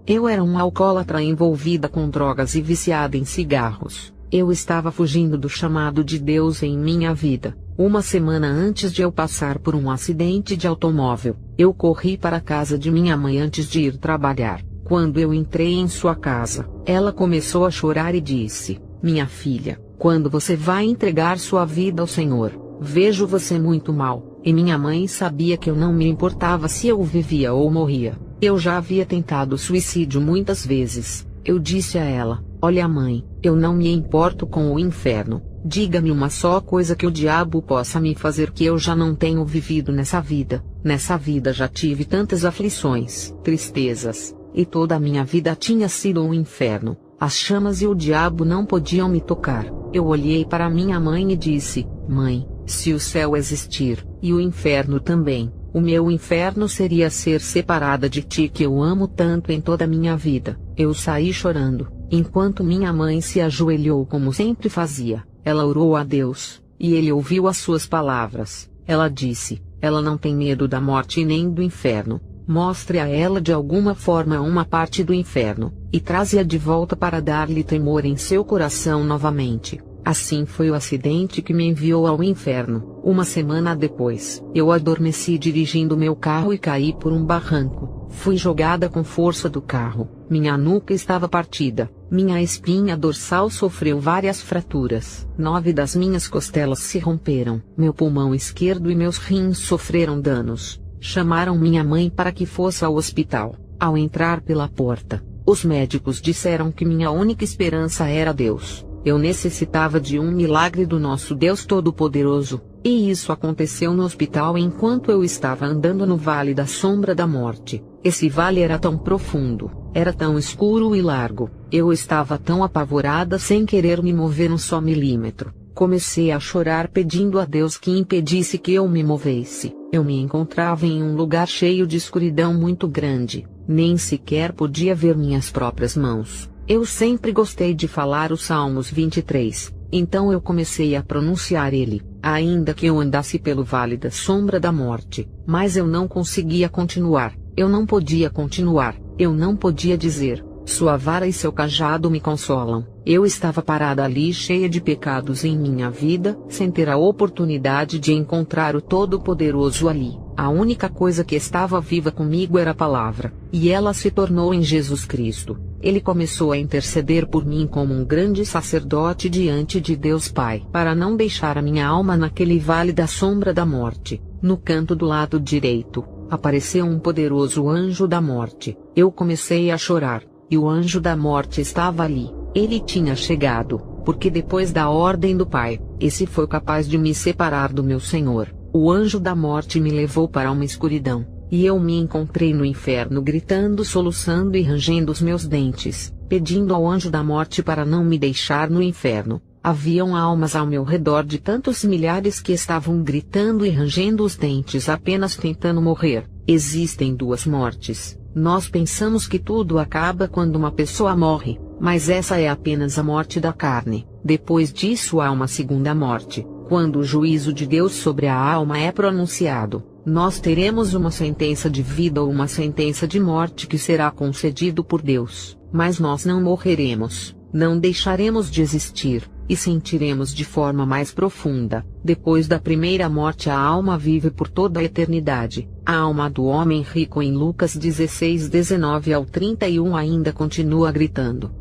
Eu era um alcoólatra envolvida com drogas e viciada em cigarros. Eu estava fugindo do chamado de Deus em minha vida. Uma semana antes de eu passar por um acidente de automóvel, eu corri para a casa de minha mãe antes de ir trabalhar. Quando eu entrei em sua casa, ela começou a chorar e disse: "Minha filha, quando você vai entregar sua vida ao Senhor? Vejo você muito mal." E minha mãe sabia que eu não me importava se eu vivia ou morria. Eu já havia tentado suicídio muitas vezes. Eu disse a ela: "Olha, mãe, eu não me importo com o inferno. Diga-me uma só coisa que o diabo possa me fazer que eu já não tenho vivido nessa vida. Nessa vida já tive tantas aflições, tristezas, e toda a minha vida tinha sido um inferno. As chamas e o diabo não podiam me tocar." Eu olhei para minha mãe e disse: "Mãe, se o céu existir, e o inferno também, o meu inferno seria ser separada de ti que eu amo tanto em toda a minha vida." Eu saí chorando, enquanto minha mãe se ajoelhou como sempre fazia. Ela orou a Deus, e ele ouviu as suas palavras. Ela disse: "Ela não tem medo da morte e nem do inferno. Mostre a ela de alguma forma uma parte do inferno, e traze-a de volta para dar-lhe temor em seu coração novamente." Assim foi o acidente que me enviou ao inferno. Uma semana depois, eu adormeci dirigindo meu carro e caí por um barranco. Fui jogada com força do carro. Minha nuca estava partida. Minha espinha dorsal sofreu várias fraturas. 9 das minhas costelas se romperam. Meu pulmão esquerdo e meus rins sofreram danos. Chamaram minha mãe para que fosse ao hospital. Ao entrar pela porta, os médicos disseram que minha única esperança era Deus. Eu necessitava de um milagre do nosso Deus Todo-Poderoso, e isso aconteceu no hospital enquanto eu estava andando no Vale da Sombra da Morte. Esse vale era tão profundo, era tão escuro e largo, eu estava tão apavorada sem querer me mover um só milímetro. Comecei a chorar pedindo a Deus que impedisse que eu me movesse. Eu me encontrava em um lugar cheio de escuridão muito grande, nem sequer podia ver minhas próprias mãos. Eu sempre gostei de falar os Salmos 23, então eu comecei a pronunciar ele, ainda que eu andasse pelo vale da sombra da morte. Mas eu não conseguia continuar, eu não podia continuar, eu não podia dizer: "Sua vara e seu cajado me consolam." Eu estava parada ali cheia de pecados em minha vida, sem ter a oportunidade de encontrar o Todo-Poderoso ali. A única coisa que estava viva comigo era a palavra, e ela se tornou em Jesus Cristo. Ele começou a interceder por mim como um grande sacerdote diante de Deus Pai, para não deixar a minha alma naquele vale da sombra da morte. No canto do lado direito, apareceu um poderoso anjo da morte. Eu comecei a chorar, e o anjo da morte estava ali. Ele tinha chegado, porque depois da ordem do Pai, esse foi capaz de me separar do meu Senhor. O anjo da morte me levou para uma escuridão, e eu me encontrei no inferno gritando, soluçando e rangendo os meus dentes, pedindo ao anjo da morte para não me deixar no inferno. Haviam almas ao meu redor de tantos milhares que estavam gritando e rangendo os dentes apenas tentando morrer. Existem duas mortes. Nós pensamos que tudo acaba quando uma pessoa morre, mas essa é apenas a morte da carne. Depois disso há uma segunda morte, quando o juízo de Deus sobre a alma é pronunciado. Nós teremos uma sentença de vida ou uma sentença de morte que será concedido por Deus, mas nós não morreremos, não deixaremos de existir, e sentiremos de forma mais profunda. Depois da primeira morte a alma vive por toda a eternidade. A alma do homem rico em Lucas 16:19-31 ainda continua gritando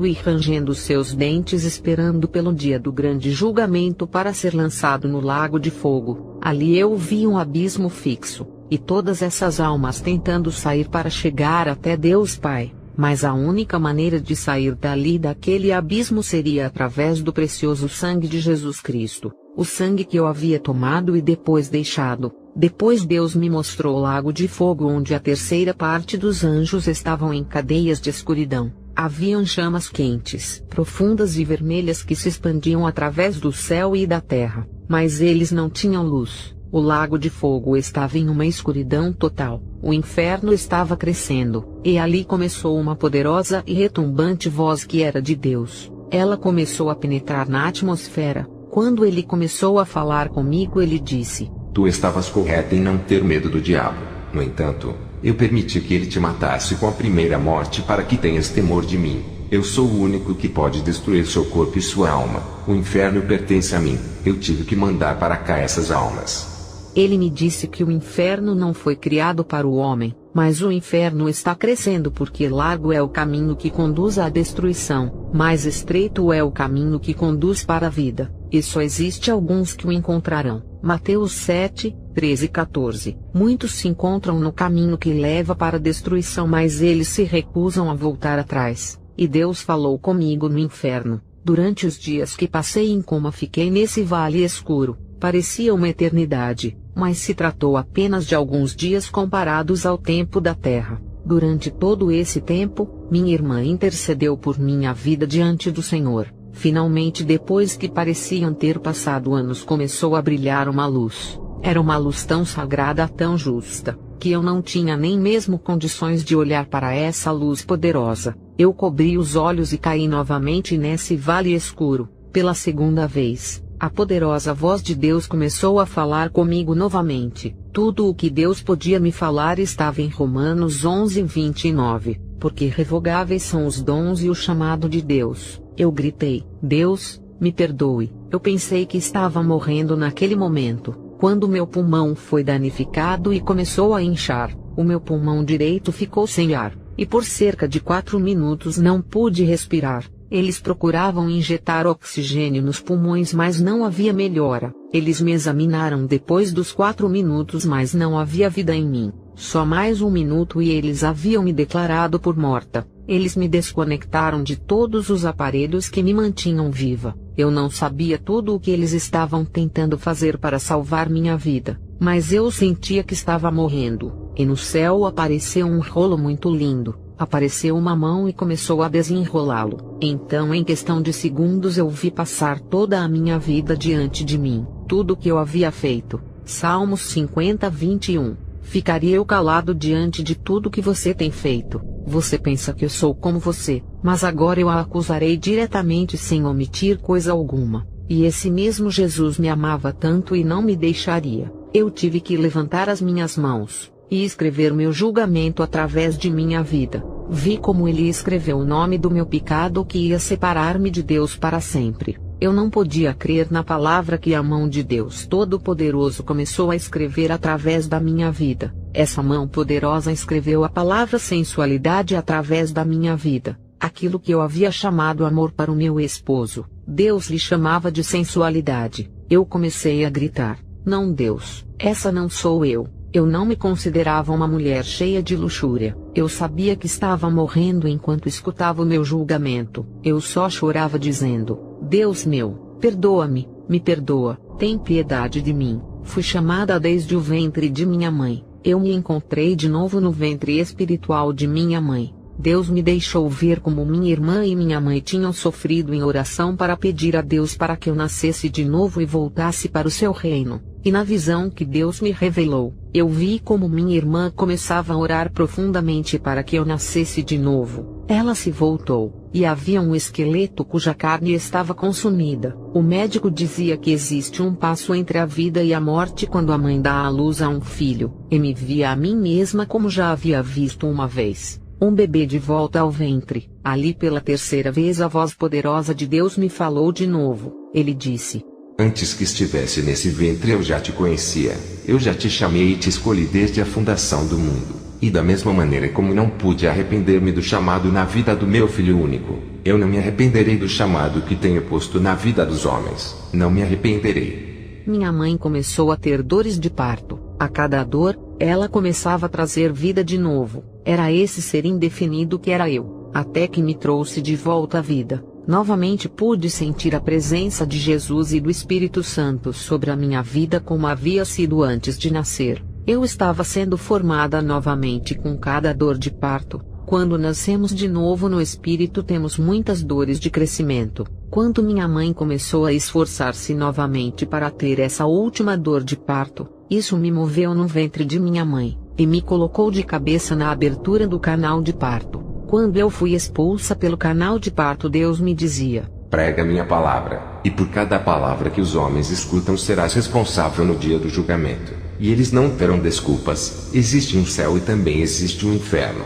e rangendo seus dentes esperando pelo dia do grande julgamento para ser lançado no lago de fogo. Ali eu vi um abismo fixo, e todas essas almas tentando sair para chegar até Deus Pai. Mas a única maneira de sair dali daquele abismo seria através do precioso sangue de Jesus Cristo, o sangue que eu havia tomado e depois deixado. Depois Deus me mostrou o lago de fogo onde a terceira parte dos anjos estavam em cadeias de escuridão. Haviam chamas quentes, profundas e vermelhas que se expandiam através do céu e da terra, mas eles não tinham luz. O lago de fogo estava em uma escuridão total. O inferno estava crescendo, e ali começou uma poderosa e retumbante voz que era de Deus. Ela começou a penetrar na atmosfera. Quando ele começou a falar comigo, ele disse: Tu estavas correta em não ter medo do diabo. No entanto, Eu permiti que ele te matasse com a primeira morte para que tenhas temor de mim. Eu sou o único que pode destruir seu corpo e sua alma. O inferno pertence a mim. Eu tive que mandar para cá essas almas. Ele me disse que o inferno não foi criado para o homem, mas o inferno está crescendo porque largo é o caminho que conduz à destruição, mais estreito é o caminho que conduz para a vida, e só existe alguns que o encontrarão. Mateus 7, 13 e 14. Muitos se encontram no caminho que leva para a destruição, mas eles se recusam a voltar atrás. E Deus falou comigo no inferno. Durante os dias que passei em coma fiquei nesse vale escuro. Parecia uma eternidade, mas se tratou apenas de alguns dias comparados ao tempo da terra. Durante todo esse tempo, minha irmã intercedeu por minha vida diante do Senhor. Finalmente, depois que pareciam ter passado anos, começou a brilhar uma luz. Era uma luz tão sagrada, tão justa, que eu não tinha nem mesmo condições de olhar para essa luz poderosa. Eu cobri os olhos e caí novamente nesse vale escuro, pela segunda vez. A poderosa voz de Deus começou a falar comigo novamente. Tudo o que Deus podia me falar estava em Romanos 11, 29. Porque revogáveis são os dons e o chamado de Deus. Eu gritei: Deus, me perdoe. Eu pensei que estava morrendo naquele momento, quando meu pulmão foi danificado e começou a inchar. O meu pulmão direito ficou sem ar, e por cerca de 4 minutos não pude respirar. Eles procuravam injetar oxigênio nos pulmões, mas não havia melhora. Eles me examinaram depois dos 4 minutos, mas não havia vida em mim. Só mais 1 minuto e eles haviam me declarado por morta. Eles me desconectaram de todos os aparelhos que me mantinham viva. Eu não sabia tudo o que eles estavam tentando fazer para salvar minha vida, mas eu sentia que estava morrendo. E no céu apareceu um rolo muito lindo. Apareceu uma mão e começou a desenrolá-lo. Então, em questão de segundos, eu vi passar toda a minha vida diante de mim, tudo o que eu havia feito. Salmos 50, 21. Ficaria eu calado diante de tudo que você tem feito? Você pensa que eu sou como você, mas agora eu a acusarei diretamente sem omitir coisa alguma. E esse mesmo Jesus me amava tanto e não me deixaria. Eu tive que levantar as minhas mãos e escrever meu julgamento através de minha vida. Vi como ele escreveu o nome do meu pecado que ia separar-me de Deus para sempre. Eu não podia crer na palavra que a mão de Deus Todo-Poderoso começou a escrever através da minha vida. Essa mão poderosa escreveu a palavra sensualidade através da minha vida. Aquilo que eu havia chamado amor para o meu esposo, Deus lhe chamava de sensualidade. Eu comecei a gritar: não, Deus, essa não sou eu. Eu não me considerava uma mulher cheia de luxúria. Eu sabia que estava morrendo enquanto escutava o meu julgamento. Eu só chorava dizendo: Deus meu, perdoa-me, me perdoa, tem piedade de mim. Fui chamada desde o ventre de minha mãe. Eu me encontrei de novo no ventre espiritual de minha mãe. Deus me deixou ver como minha irmã e minha mãe tinham sofrido em oração para pedir a Deus para que eu nascesse de novo e voltasse para o seu reino. E na visão que Deus me revelou, eu vi como minha irmã começava a orar profundamente para que eu nascesse de novo. Ela se voltou, e havia um esqueleto cuja carne estava consumida. O médico dizia que existe um passo entre a vida e a morte quando a mãe dá à luz a um filho. E me via a mim mesma como já havia visto uma vez. Um bebê de volta ao ventre. Ali pela terceira vez a voz poderosa de Deus me falou de novo. Ele disse: antes que estivesse nesse ventre eu já te conhecia. Eu já te chamei e te escolhi desde a fundação do mundo. E da mesma maneira como não pude arrepender-me do chamado na vida do meu filho único, eu não me arrependerei do chamado que tenho posto na vida dos homens. Não me arrependerei. Minha mãe começou a ter dores de parto. A cada dor, ela começava a trazer vida de novo. Era esse ser indefinido que era eu, até que me trouxe de volta à vida. Novamente pude sentir a presença de Jesus e do Espírito Santo sobre a minha vida como havia sido antes de nascer. Eu estava sendo formada novamente com cada dor de parto. Quando nascemos de novo no Espírito temos muitas dores de crescimento. Quando minha mãe começou a esforçar-se novamente para ter essa última dor de parto, isso me moveu no ventre de minha mãe, e me colocou de cabeça na abertura do canal de parto. Quando eu fui expulsa pelo canal de parto, Deus me dizia: prega minha palavra, e por cada palavra que os homens escutam serás responsável no dia do julgamento. e eles não terão desculpas. Existe um céu e também existe um inferno.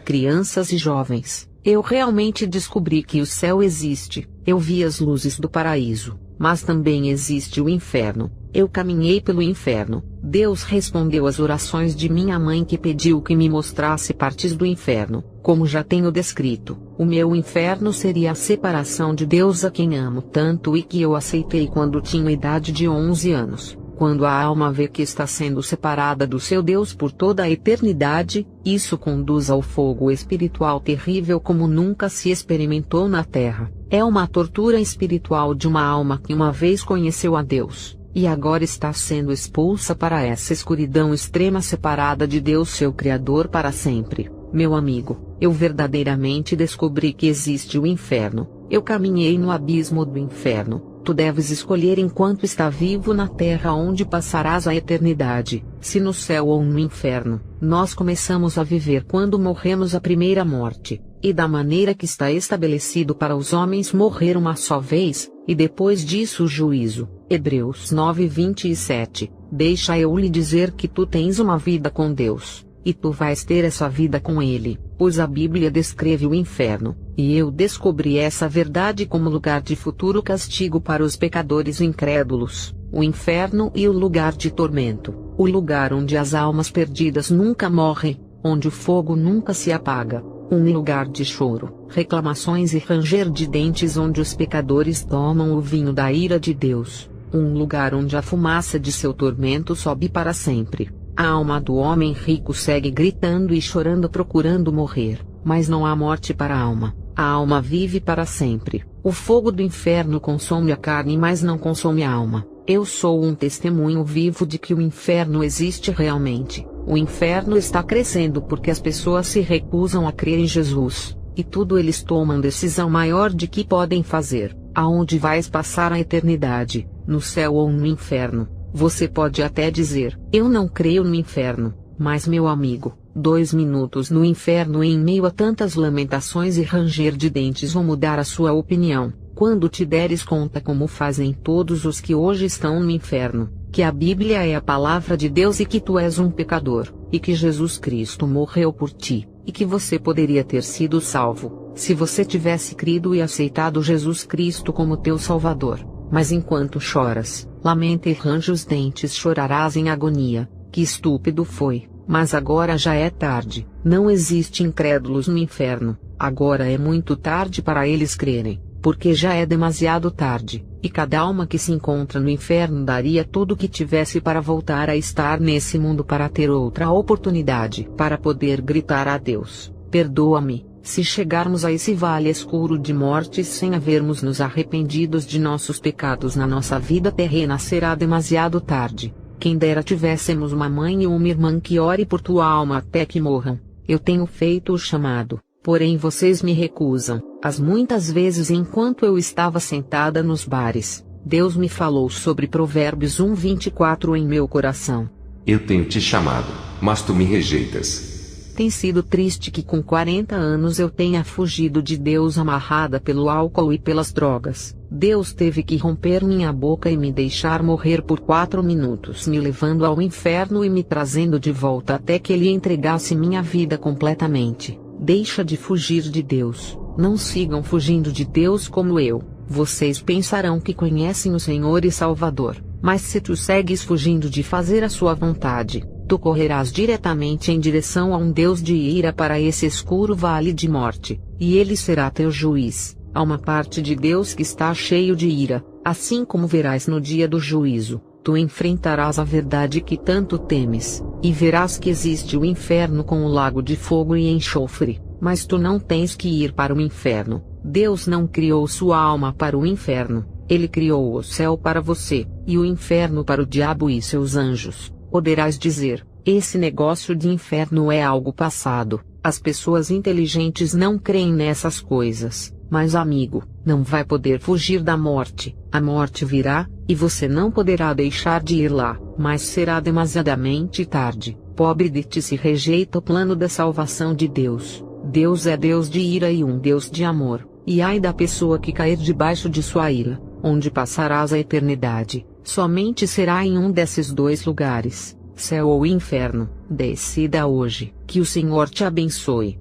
Crianças e jovens, eu realmente descobri que o céu existe. Eu vi as luzes do paraíso, mas também existe o inferno. Eu caminhei pelo inferno. Deus respondeu às orações de minha mãe que pediu que me mostrasse partes do inferno. Como já tenho descrito, o meu inferno seria a separação de Deus a quem amo tanto e que eu aceitei quando tinha a idade de 11 anos. Quando a alma vê que está sendo separada do seu Deus por toda a eternidade, isso conduz ao fogo espiritual terrível como nunca se experimentou na terra. É uma tortura espiritual de uma alma que uma vez conheceu a Deus, e agora está sendo expulsa para essa escuridão extrema separada de Deus seu Criador para sempre. Meu amigo, eu verdadeiramente descobri que existe o inferno. Eu caminhei no abismo do inferno. Tu deves escolher enquanto está vivo na terra onde passarás a eternidade, se no céu ou no inferno. Nós começamos a viver quando morremos a primeira morte, e da maneira que está estabelecido para os homens morrer uma só vez, e depois disso o juízo. Hebreus 9:27. Deixa eu lhe dizer que tu tens uma vida com Deus, e tu vais ter essa vida com Ele, pois a Bíblia descreve o inferno, e eu descobri essa verdade como lugar de futuro castigo para os pecadores incrédulos, o inferno e o lugar de tormento, o lugar onde as almas perdidas nunca morrem, onde o fogo nunca se apaga, um lugar de choro, reclamações e ranger de dentes onde os pecadores tomam o vinho da ira de Deus, um lugar onde a fumaça de seu tormento sobe para sempre. A alma do homem rico segue gritando e chorando procurando morrer, mas não há morte para a alma. A alma vive para sempre. O fogo do inferno consome a carne, mas não consome a alma. Eu sou um testemunho vivo de que o inferno existe realmente. O inferno está crescendo porque as pessoas se recusam a crer em Jesus, e tudo eles tomam decisão maior de que podem fazer. Aonde vais passar a eternidade, no céu ou no inferno? Você pode até dizer, eu não creio no inferno, mas meu amigo, 2 minutos no inferno em meio a tantas lamentações e ranger de dentes vão mudar a sua opinião, quando te deres conta como fazem todos os que hoje estão no inferno, que a Bíblia é a palavra de Deus e que tu és um pecador, e que Jesus Cristo morreu por ti, e que você poderia ter sido salvo, se você tivesse crido e aceitado Jesus Cristo como teu Salvador. Mas enquanto choras, lamenta e range os dentes, chorarás em agonia. Que estúpido foi, mas agora já é tarde. Não existe incrédulos no inferno, agora é muito tarde para eles crerem, porque já é demasiado tarde, e cada alma que se encontra no inferno daria tudo o que tivesse para voltar a estar nesse mundo para ter outra oportunidade, para poder gritar a Deus, perdoa-me. Se chegarmos a esse vale escuro de morte sem havermos nos arrependidos de nossos pecados na nossa vida terrena, será demasiado tarde. Quem dera tivéssemos uma mãe ou uma irmã que ore por tua alma até que morram. Eu tenho feito o chamado, porém vocês me recusam. As muitas vezes enquanto eu estava sentada nos bares, Deus me falou sobre Provérbios 1:24 em meu coração. Eu tenho te chamado, mas tu me rejeitas. Tem sido triste que com 40 anos eu tenha fugido de Deus amarrada pelo álcool e pelas drogas. Deus teve que romper minha boca e me deixar morrer por 4 minutos, me levando ao inferno e me trazendo de volta até que Ele entregasse minha vida completamente. Deixa de fugir de Deus. Não sigam fugindo de Deus como eu. Vocês pensarão que conhecem o Senhor e Salvador, mas se tu segues fugindo de fazer a sua vontade, tu correrás diretamente em direção a um Deus de ira para esse escuro vale de morte, e Ele será teu juiz. Há uma parte de Deus que está cheio de ira, assim como verás no dia do juízo. Tu enfrentarás a verdade que tanto temes, e verás que existe o inferno com o lago de fogo e enxofre, mas tu não tens que ir para o inferno. Deus não criou sua alma para o inferno, Ele criou o céu para você, e o inferno para o diabo e seus anjos. Poderás dizer, esse negócio de inferno é algo passado, as pessoas inteligentes não creem nessas coisas, mas amigo, não vai poder fugir da morte, a morte virá, e você não poderá deixar de ir lá, mas será demasiadamente tarde. Pobre de ti se rejeita o plano da salvação de Deus. Deus é Deus de ira e um Deus de amor, e ai da pessoa que cair debaixo de sua ira, onde passarás a eternidade. Somente será em um desses dois lugares. céu ou inferno, decida hoje. Que o Senhor te abençoe.